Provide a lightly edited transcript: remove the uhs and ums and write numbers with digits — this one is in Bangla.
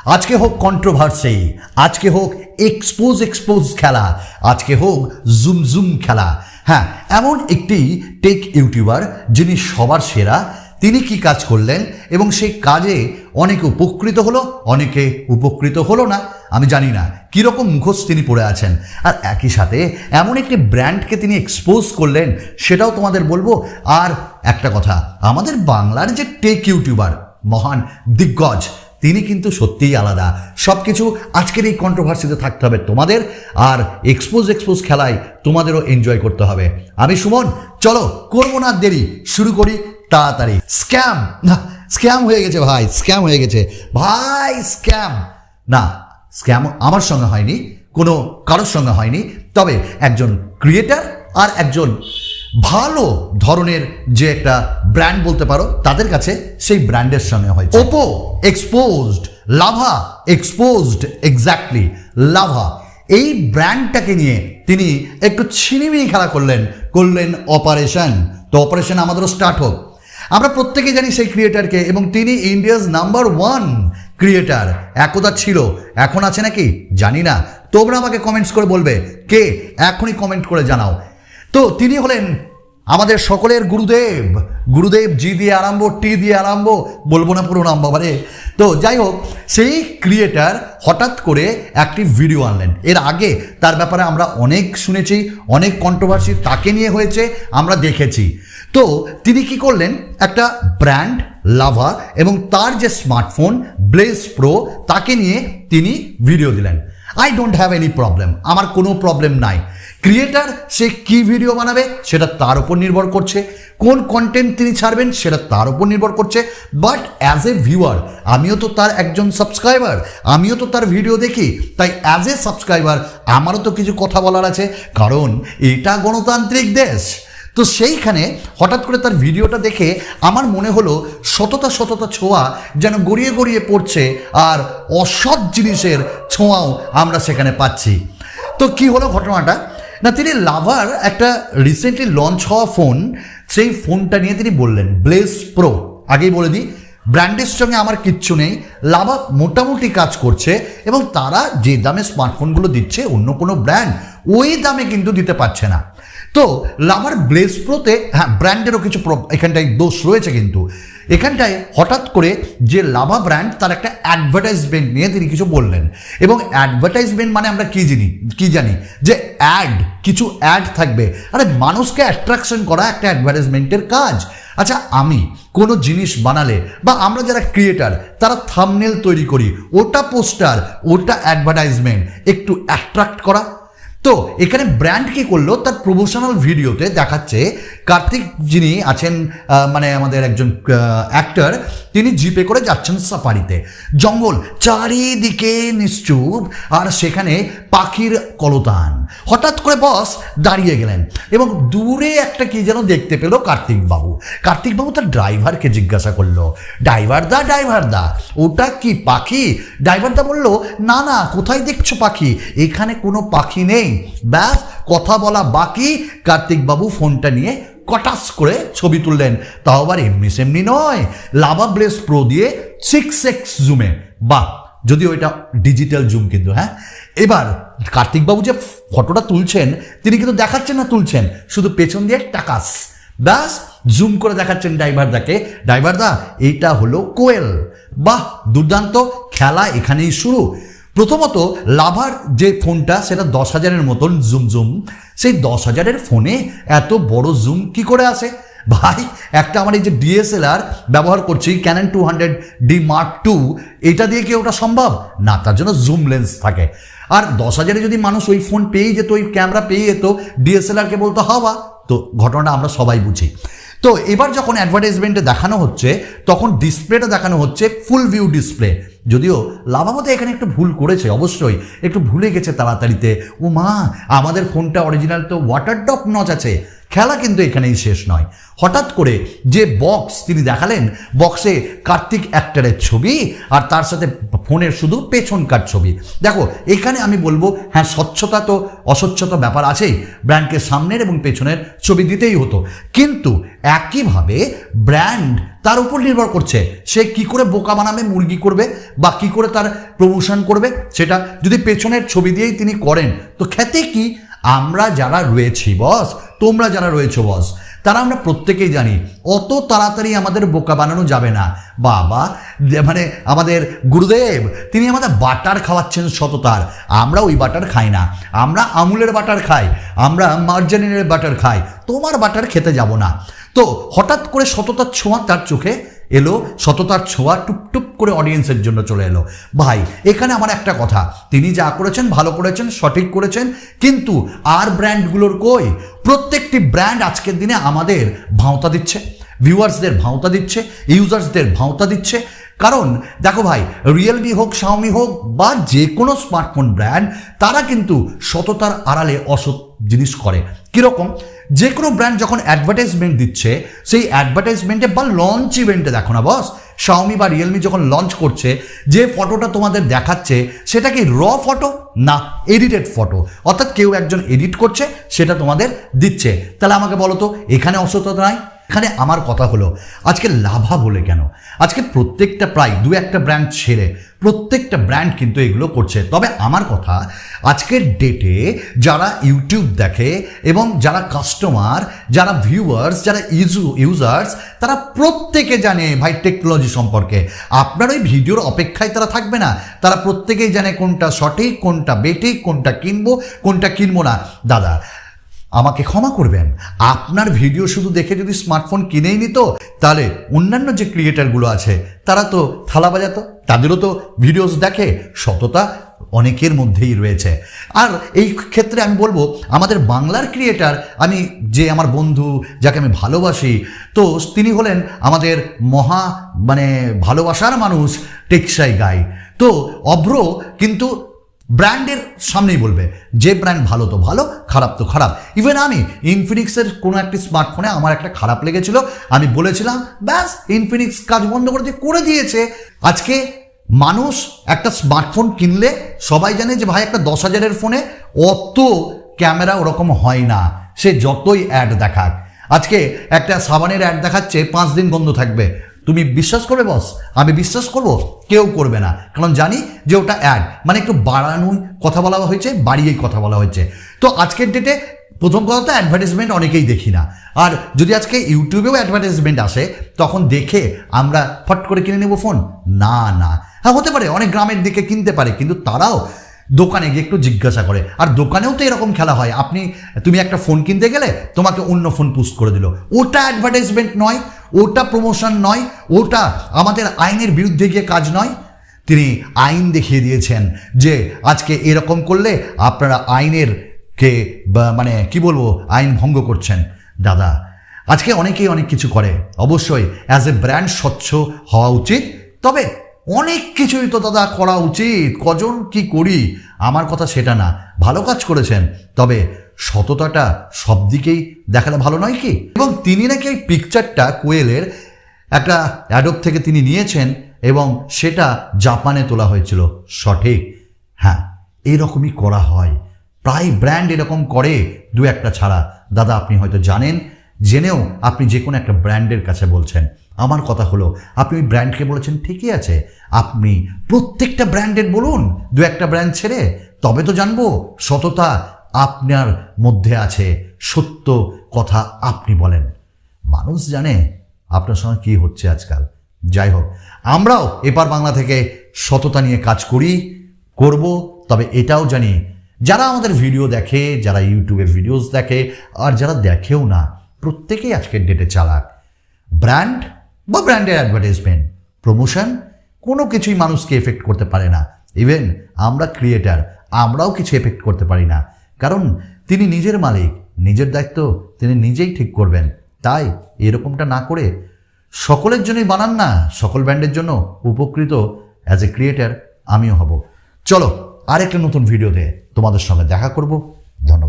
আজকে হোক কন্ট্রোভার্সি, আজকে হোক এক্সপোজ খেলা, আজকে হোক জুম খেলা। হ্যাঁ, এমন একটি টেক ইউটিউবার যিনি সবার সেরা, তিনি কি কাজ করলেন এবং সেই কাজে অনেকে উপকৃত হলো, অনেকে উপকৃত হলো না, আমি জানি না কীরকম মুখোশ তিনি পড়ে আছেন। আর একই সাথে এমন একটি ব্র্যান্ডকে তিনি এক্সপোজ করলেন, সেটাও তোমাদের বলবো। আর একটা কথা, আমাদের বাংলার যে টেক ইউটিউবার মহান দিগ্গজ, তিনি কিন্তু সত্যিই আলাদা। সব কিছু আজকের এই কন্ট্রোভার্সিতে থাকতে হবে তোমাদের, আর এক্সপোজ খেলায় তোমাদেরও এনজয় করতে হবে। আমি সুমন, চলো করবো না দেরি, শুরু করি তাড়াতাড়ি। স্ক্যাম হয়ে গেছে ভাই, স্ক্যাম হয়ে গেছে ভাই, স্ক্যাম না, স্ক্যাম আমার সঙ্গে হয়নি, কোনো কারোর সঙ্গে হয়নি, তবে একজন ক্রিয়েটার আর একজন ভালো ধরনের যে একটা ব্র্যান্ড বলতে পারো, তাদের কাছে সেই ব্র্যান্ডের সঙ্গে হয়েছে। Oppo exposed, lava exposed, exactly lava, এই ব্র্যান্ডটাকে নিয়ে তিনি একটু ছিনিমিনি খেলা করলেন অপারেশন। তো অপারেশন আমাদেরও স্টার্ট হোক। আমরা প্রত্যেকেই জানি সেই ক্রিয়েটারকে, এবং তিনি ইন্ডিয়াস নাম্বার 1 ক্রিয়েটার একদা ছিল, এখন আছে নাকি জানি না, তোমরা আমাকে কমেন্টস করে বলবে কে, এখনই কমেন্ট করে জানাও। তো তিনি হলেন আমাদের সকলের গুরুদেব জি দিয়ে আরম্ভ, টি দিয়ে আরম্ভ, বলবো না পুরো নাম বাবারে। তো যাই হোক, সেই ক্রিয়েটার হঠাৎ করে একটি ভিডিও আনলেন। এর আগে তার ব্যাপারে আমরা অনেক শুনেছি, অনেক কন্ট্রোভার্সি তাকে নিয়ে হয়েছে, আমরা দেখেছি। তো তিনি কি করলেন, একটা ব্র্যান্ড লাভা এবং তার যে স্মার্টফোন ব্লেজ প্রো, তাকে নিয়ে তিনি ভিডিও দিলেন। I don't have any problem, আমার কোনো প্রবলেম নাই। ক্রিয়েটার সে কি ভিডিও বানাবে সেটা তার উপর নির্ভর করছে, কোন কন্টেন্ট তিনি ছাড়বেন সেটা তার উপর নির্ভর করছে। বাট অ্যাজ এ ভিউয়ার, আমিও তো তার একজন সাবস্ক্রাইবার, আমিও তো তার ভিডিও দেখি, তাই অ্যাজ এ সাবস্ক্রাইবার আমারও তো কিছু কথা বলার আছে, কারণ এটা গণতান্ত্রিক দেশ। তো সেইখানে হঠাৎ করে তার ভিডিওটা দেখে আমার মনে হলো সততা ছোঁয়া যেন গড়িয়ে পড়ছে, আর অসৎ জিনিসের ছোঁয়াও আমরা সেখানে পাচ্ছি। তো কি হলো ঘটনাটা না, তিনি লাভার একটা রিসেন্টলি লঞ্চ হওয়া ফোন, সেই ফোনটা নিয়ে তিনি বললেন ব্লেজ প্রো। আগেই বলে দিই, ব্র্যান্ডের সঙ্গে আমার কিচ্ছু নেই, লাভা মোটামুটি কাজ করছে এবং তারা যে দামে স্মার্টফোনগুলো দিচ্ছে অন্য কোনো ব্র্যান্ড ওই দামে কিন্তু দিতে পারছে না। তো লাভার ব্লেজ প্রোতে হ্যাঁ ব্র্যান্ডেরও কিছু এখানটায় দোষ রয়েছে, কিন্তু এখানটায় হঠাৎ করে যে লাভা ব্র্যান্ড, তার একটা অ্যাডভার্টাইজমেন্ট নিয়ে তিনি কিছু বললেন। এবং অ্যাডভার্টাইজমেন্ট মানে আমরা কি জানি যে কিছু অ্যাড থাকবে। আরে মানুষকে অ্যাট্রাকশন করা একটা অ্যাডভার্টাইজমেন্টের কাজ। আচ্ছা, আমি কোনো জিনিস বানালে বা আমরা যারা ক্রিয়েটার তারা থাম্বনেল তৈরি করি, ওটা পোস্টার, ওটা অ্যাডভার্টাইজমেন্ট, একটু অ্যাট্রাক্ট করা। তো এখানে ব্র্যান্ড কি করলো, তার প্রমোশনাল ভিডিওতে দেখাচ্ছে কার্তিক যিনি আছেন, মানে আমাদের একজন অ্যাক্টর, তিনি জিপে করে যাচ্ছেন সাফারিতে, জঙ্গল চারিদিকে নিশ্চুপ, আর সেখানে পাখির কলতান। হঠাৎ করে বস দাঁড়িয়ে গেলেন এবং দূরে একটা কি যেন দেখতে পেল কার্তিকবাবু তার ড্রাইভারকে জিজ্ঞাসা করলো, ড্রাইভার দা ওটা কি পাখি? ড্রাইভার দা বললো, না কোথায় দেখছো পাখি, এখানে কোনো পাখি নেই। ব্যাস কথা বলা বাকি, কার্তিকবাবু ফোনটা নিয়ে কটাস করে ছবি তুললেন, তাও আবার এমনি নয়, লাভা ব্লেজ প্রো দিয়ে 6x জুমে। বাহ, যদিও এটা ডিজিটাল জুম কিন্তু। হ্যাঁ, এবার কার্তিকবাবু যে ফটোটা তুলছেন, তিনি কিন্তু দেখাচ্ছেন না তুলছেন, শুধু পেছন দিয়ে টাকাস, ব্যাস জুম করে দেখাচ্ছেন ড্রাইভার দা এইটা হলো কোয়েল। বাহ, দুর্দান্ত, খেলা এখানেই শুরু। প্রথমত লাভার যে ফোনটা, সেটা 10,000-এর মতন জুম, সেই 10,000-এর ফোনে এত বড় জুম কি করে আসে ভাই? একটা আমার এই যে ডিএসএলআর ব্যবহার করছি, ক্যানন 200D Mark II, এটা দিয়ে কি ওটা সম্ভব না? তার জন্য জুম লেন্স থাকে। আর 10,000-এ যদি মানুষ ওই ফোন পেয়ে যেত, ওই ক্যামেরা পেয়ে যেত, ডিএসএলআরকে বলতো হাওয়া। তো ঘটনাটা আমরা সবাই বুঝি। তো এবার যখন অ্যাডভার্টাইজমেন্টে দেখানো হচ্ছে, তখন ডিসপ্লেটা দেখানো হচ্ছে ফুল ভিউ ডিসপ্লে। যদিও লাভামতে এখানে একটু ভুল করেছে, অবশ্যই একটু ভুলে গেছে তাড়াতাড়িতে। ও মা, আমাদের ফোনটা অরিজিনাল তো ওয়াটার ড্রপ নচ আছে, খেলা কিন্তু এখানেই শেষ নয়। হঠাৎ করে যে বক্স তিনি দেখালেন, বক্সে কার্তিক অ্যাক্টরের ছবি আর তার সাথে ফোনের শুধু পেছনকার ছবি। দেখো এখানে আমি বলবো হ্যাঁ, স্বচ্ছতা তো অস্বচ্ছতা ব্যাপার আছেই, ব্র্যান্ডকে সামনের এবং পেছনের ছবি দিতেই হতো, কিন্তু একইভাবে ব্র্যান্ড তার উপর নির্ভর করছে সে কি করে বোকা বানাবে, মুরগি করবে বা কি করে তার প্রমোশন করবে। সেটা যদি পেছনের ছবি দিয়েই তিনি করেন তো খেতে কি? আমরা যারা রয়েছি বস, তোমরা যারা রয়েছো বস, তারা আমরা প্রত্যেকেই জানি অত তাড়াতাড়ি আমাদের বোকা বানানো যাবে না। বাবা মানে আমাদের গুরুদেব তিনি আমাদের বাটার খাওয়াচ্ছেন সততার, আমরা ওই বাটার খাই না, আমরা আমুলের বাটার খাই, আমরা মার্জারিনের বাটার খাই, তোমার বাটার খেতে যাব না। তো হঠাৎ করে সততার ছোঁয়া তার চোখে এলো, সততার ছোঁয়া টুপটুপ করে অডিয়েন্সের জন্য চলে এলো। ভাই এখানে আমার একটা কথা, তিনি যা করেছেন ভালো করেছেন, সঠিক করেছেন, কিন্তু আর ব্র্যান্ডগুলোর কই? প্রত্যেকটি ব্র্যান্ড আজকের দিনে আমাদের ভাঁওতা দিচ্ছে, ভিউয়ার্সদের ভাঁওতা দিচ্ছে, ইউজার্সদের ভাঁওতা দিচ্ছে। কারণ দেখো ভাই, রিয়েলমি হোক, শাওমি হোক বা যে কোনো স্মার্টফোন ব্র্যান্ড, তারা কিন্তু সততার আড়ালে অসৎ জিনিস করে। কীরকম? যে কোনো ব্র্যান্ড যখন অ্যাডভার্টাইজমেন্ট দিচ্ছে, সেই অ্যাডভার্টাইজমেন্টে বা লঞ্চ ইভেন্টে দেখো না বস, শাওমি বা রিয়েলমি যখন লঞ্চ করছে, যে ফটোটা তোমাদের দেখাচ্ছে সেটা কি র ফটো? না, এডিটেড ফটো, অর্থাৎ কেউ একজন এডিট করছে সেটা তোমাদের দিচ্ছে। তাহলে আমাকে বলো তো এখানে অসততা নাই? এখানে আমার কথা হলো আজকে লাভা বলে কেন? আজকে প্রত্যেকটা প্রায় দু একটা ব্র্যান্ড ছেড়ে প্রত্যেকটা ব্র্যান্ড কিন্তু এগুলো করছে। তবে আমার কথা, আজকের ডেটে যারা ইউটিউব দেখে এবং যারা কাস্টমার, যারা ভিউয়ার্স, যারা ইউজার্স, তারা প্রত্যেকে জানে ভাই টেকনোলজি সম্পর্কে। আপনার ওই ভিডিওর অপেক্ষায় তারা থাকবে না, তারা প্রত্যেকেই জানে কোনটা সঠিক, কোনটা বেঠিক, কোনটা কিনবো, কোনটা কিনবো না। দাদা আমাকে ক্ষমা করবেন, আপনার ভিডিও শুধু দেখে যদি স্মার্টফোন কিনেই নিত, তাহলে অন্যান্য যে ক্রিয়েটারগুলো আছে তারা তো থালা বাজাতো, তাদেরও তো ভিডিওস দেখে। সততা অনেকের মধ্যেই রয়েছে। আর এই ক্ষেত্রে আমি বলবো আমাদের বাংলার ক্রিয়েটার, আমি যে আমার বন্ধু যাকে আমি ভালোবাসি, তো তিনি হলেন আমাদের মহা মানে ভালোবাসার মানুষ টেকসাই গাই। তো অভ্র কিন্তু ব্র্যান্ডের সামনেই বলবে যে ব্র্যান্ড ভালো তো ভালো, খারাপ তো খারাপ। ইভেন আমি ইনফিনিক্সের কোনো একটি স্মার্টফোনে আমার একটা খারাপ লেগেছিল, আমি বলেছিলাম, ব্যাস ইনফিনিক্স কাজ বন্ধ করে দিয়েছে। আজকে মানুষ একটা স্মার্টফোন কিনলে সবাই জানে যে ভাই একটা 10,000-এর ফোনে অত ক্যামেরা ওরকম হয় না, সে যতই অ্যাড দেখাক। আজকে একটা সাবানের অ্যাড দেখাচ্ছে 5 দিন বন্ধ থাকবে, তুমি বিশ্বাস করবে বস? আমি বিশ্বাস করব? কেউ করবে না, কারণ জানি যে ওটা অ্যাড, মানে একটু বাড়ানোই কথা বলা হয়েছে, বাড়িয়েই কথা বলা হয়েছে। তো আজকের ডেটে প্রথম কথা তো অ্যাডভার্টাইজমেন্ট অনেকেই দেখি না, আর যদি আজকে ইউটিউবেও অ্যাডভার্টাইজমেন্ট আসে তখন দেখে আমরা ফট করে কিনে নেব ফোন? না না, হ্যাঁ হতে পারে অনেক গ্রামের দিকে কিনতে পারে, কিন্তু তারাও দোকানে গিয়ে একটু জিজ্ঞাসা করে। আর দোকানেও তো এরকম খেলা হয়, তুমি একটা ফোন কিনতে গেলে তোমাকে অন্য ফোন পুশ করে দিল, ওটা অ্যাডভার্টাইজমেন্ট নয়, ওটা প্রমোশন নয়, ওটা আমাদের আইনের বিরুদ্ধে গিয়ে কাজ নয়। তিনি আইন দেখিয়ে দিয়েছেন যে আজকে এরকম করলে আপনারা আইনের মানে কি বলবো, আইন ভঙ্গ করছেন। দাদা আজকে অনেকেই অনেক কিছু করে, অবশ্যই অ্যাজ এ ব্র্যান্ড স্বচ্ছ হওয়া উচিত, তবে অনেক কিছুই তো দাদা করা উচিত। কজন কি করি, আমার কথা সেটা না, ভালো কাজ করেছেন, তবে সততাটা সব দিকেই দেখালে ভালো নয় কি? এবং তিনি নাকি এই পিকচারটা কোয়েলের একটা অ্যাডোব থেকে তিনি নিয়েছেন এবং সেটা জাপানে তোলা হয়েছিল। সঠিক, হ্যাঁ এরকমই করা হয়, প্রায় ব্র্যান্ড এরকম করে, দু একটা ছাড়া। দাদা আপনি হয়তো জানেন, জেনেও আপনি যে কোনো একটা ব্র্যান্ডের কাছে বলছেন। আমার কথা হলো আপনি ওই ব্র্যান্ডকে বলেছেন ঠিকই আছে, আপনি প্রত্যেকটা ব্র্যান্ডের বলুন, দু একটা ব্র্যান্ড ছেড়ে, তবে তো জানবো সততা আপনার মধ্যে আছে, সত্য কথা আপনি বলেন, মানুষ জানে আপনার সঙ্গে কি হচ্ছে আজকাল। যাই হোক, আমরাও এপার বাংলা থেকে সততা নিয়ে কাজ করব, তবে এটাও জানি যারা আমাদের ভিডিও দেখে, যারা ইউটিউবে ভিডিওস দেখে, আর যারা দেখেও না, প্রত্যেকেই আজকের ডেটে চালাক। ব্র্যান্ড বা ব্র্যান্ডের অ্যাডভার্টাইজমেন্ট, প্রমোশন কোনো কিছুই মানুষকে এফেক্ট করতে পারে না। ইভেন আমরা ক্রিয়েটার, আমরাও কিছু এফেক্ট করতে পারি না, কারণ তিনি নিজের মালিক, নিজের দায়িত্ব তিনি নিজেই ঠিক করবেন। তাই এরকমটা না করে সকলের জন্যই বানান না, সকল ব্র্যান্ডের জন্য উপকৃত অ্যাজ এ ক্রিয়েটার আমিও হব। চলো আরেকটা নতুন ভিডিওতে তোমাদের সঙ্গে দেখা করব। ধন্যবাদ।